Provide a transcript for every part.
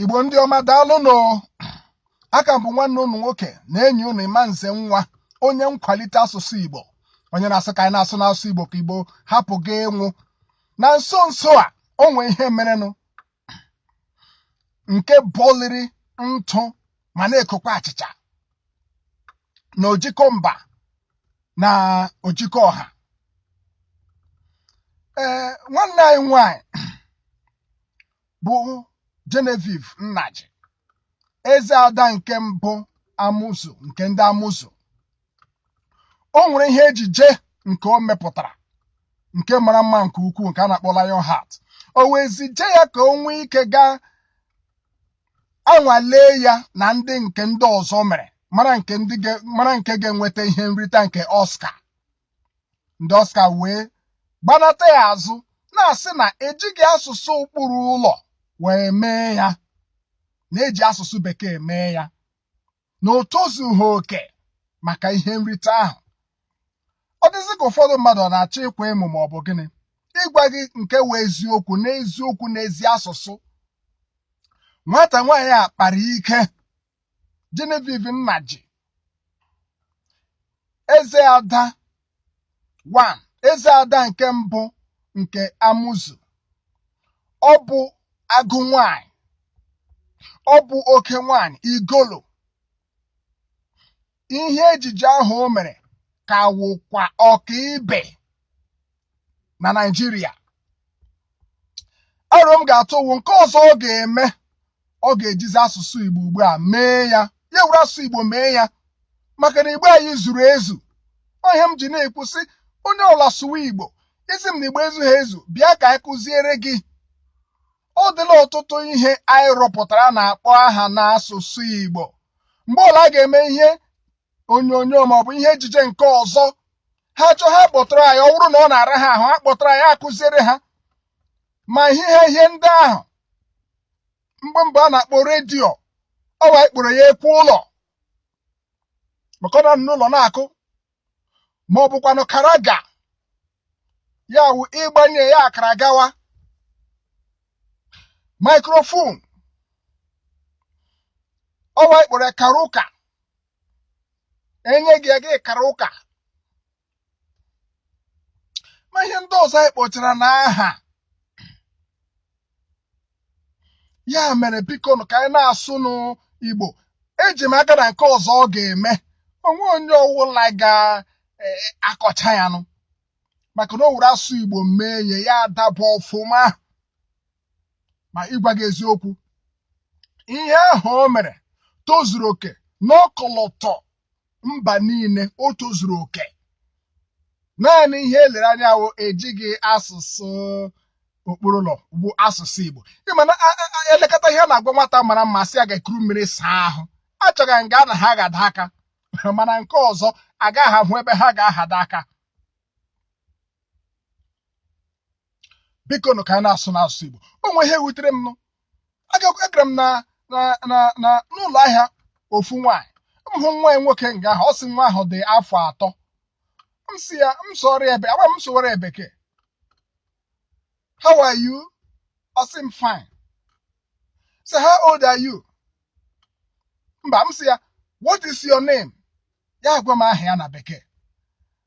Igbo ndị ọma daalụ no. Aka mbụ nwanne unu nwoke na-enyi unu Imanze Nwa, onye nkwalite asụsụ Igbo, onye na-asị ka anyị na-asụ n'asụsụ Igbo ka Igbo hapụ ga enwu. Na nso nso a o nwee ihe merenụ nke bọliri ntụ ma na-ekokwa achịcha na ojiko mba na ojiko ọha. Nwanne anyị nwanyị bụ Genevieve Nnaji, eze ada nke mbụ amụzụ nke ndị amụzụ. O nwere ihe ejije nke o mepụtara nke mara mma nke ukwuu nke a na-akpọ Lionheart. O wee zije ya ka o nwee ike gaa anwalee ya na ndị ọzọ mere, mara nke ga-enweta ihe nrite nke Oscar. Ndị Oscar wee gbanata ya azụ na-asị na ejighị asụsụ ụkpụrụ ụlọ wee mee ya, na-eji asụsụ bekee mee ya, na o tozughị oke maka ihe nrite ahụ. Ọ dịzị ka ụfọdụ mmadụ na-achọ ịkwa emo ma ọ bụ gịnị, ịgwa gị nke wee eziokwu n'ezi asụsụ. Nwata nwaanyị a kpara ike, Genevieve Nnaji, eze ada nke mbụ nke amụzụ. Ọ bụ agụ nwanyị, ọ bụ oke nwanyị, igolo. Ihe ejije ahụ o mere ka wụkwa ọkaibe na Naịjirịa. Aro m ga-atụwu nke ọzọ ọ ga-eme, ọ ga-ejizi asụsụ Igbo ugbu a mee ya were asụsụ Igbo mee ya, maka na Igbo anyị zuru ezu. Ihe m ji na-ekwu sị onye ọla sụwa Igbo, isi m na Igbo ezughị ezu, bịa ka anyị kụziere gị. Ọ dịla ọtụtụ ihe anyị rụpụtara na-akpọ aha n'asụsụ Igbo. Mgbe ọla a ga-eme ihe onyonyo maọbụ ihe ejije nke ọzọ, ha chọọ ha kpọtara anyị, ọ bụrụ na ọ na-ara ha ahụ, ha kpọtara anyị akụziere ha ma ihe ndị ahụ. Mgbe a na-akpọ redio, ọwa kpọrọ ya ekwe ụlọ maka ọ nọ n'ụlọ na-akụ, ma ọ bụkwanụ karaga, ya wụ ịgbanye ya akara gawa. Microphone, ọwa kpọrọ kara ụka, enye gị kara ụka. Ma ihe ndị ọzọ anyị kpọchara n'aha. Ya mere biko ka anyị na-asụ n'Igbo. Eji m aka na nke ọzọ ọ ga-eme, onwe onye ọwụla ga-akọcha ya nụ, maka na o were asụ Igbo mee ya adabụ ọfụma. Ma ịgwa gị eziokwu, ihe ahụ o mere tozuru oke n'ọkọlọtọ mba niile. O tozuru oke. Naanị ihe elere anya wụ ejighị asụsụ okpuru ụlọ bụ asụsụ Igbo. Ịmana elekọta ihe a na-agwa nwata mara mma sị ya ga-ekuru mmiri saa ahụ, achọghị nga na ha ga-ada aka mana nke ọzọ agaghị ahụ ebe ha ga-ahada aka. Biko ka anyị na-asụ n'asụsụ Igbo. O nwe ihe wutere m nụ. Agara m n'ụlọ ahịa ofu nwaanyị, m hụ nwa ya nwoke nga ahụ. Ọ sị nwa ahụ dị afọ 3. M sị ya, m sụọrọ ya m sụwara ya bekee. How are you? Ọ sị m fine. Say, how old are you? Mba, m sị ya, what is your name? Ya agwa m aha ya na bekee.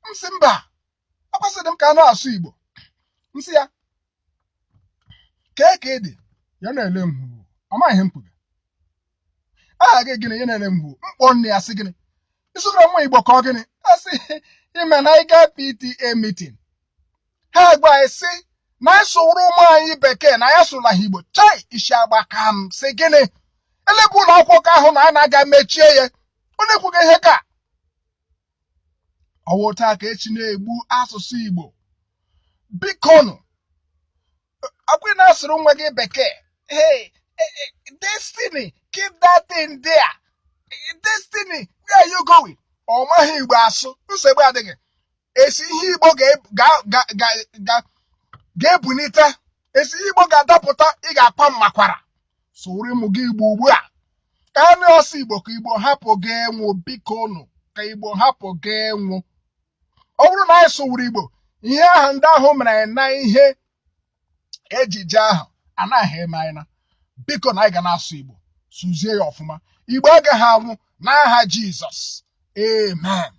M sị mba, akwasịrị m ka a na-asụ Igbo. M sị ya, ka dị ya na-ele m hụ, amaghị m kwuga. Aha gị gịnị? Ya na-ele m hụ. Mkpọ nne ya sị gịnị? Ịsụgara nwa Igbo ka ọ gịnị? Asị ime na anyị gaa PTA meeting, ha agwa anyị sị na anyị sụwụrụ ụmụ anyị bekee na ya sụrụla ha Igbo. Chai, isi agba ka m sị gịnị? Elebe ụlọ akwụkwọ ka ahụ na a na-aga mechie ya. Onye ekwughị ihe ka ọwụ taa ka echi na-egbu asụsụ Igbo. Bikonu, akwị na-asụrụ nwa gị bekee. Hey, Destiny, keep that thing there. Destiny, where are you going? Ọ maghị Igbo asụ, nsogbu adịghị. Esi ihe Igbo ga-ebunite, esi ihe Igbo ga-adapụta, ị ga-akpa mmakwara. Sụrụ ụmụ gị Igbo ugbu a ka ha na-asụ Igbo, ka Igbo hapụ ga-enwu. Bikonu, ka Igbo hapụ ga-enwu. Ọ bụrụ na anyị sụwụrụ Igbo, ihe ahụ ndị ahụ mere na ihe ejije ahụ anaghị eme anyị na. biko na anyị ga na-asụ Igbo sụzie ya ọfụma. Igbo agaghị anwụ n'aha Jizọs. Amen.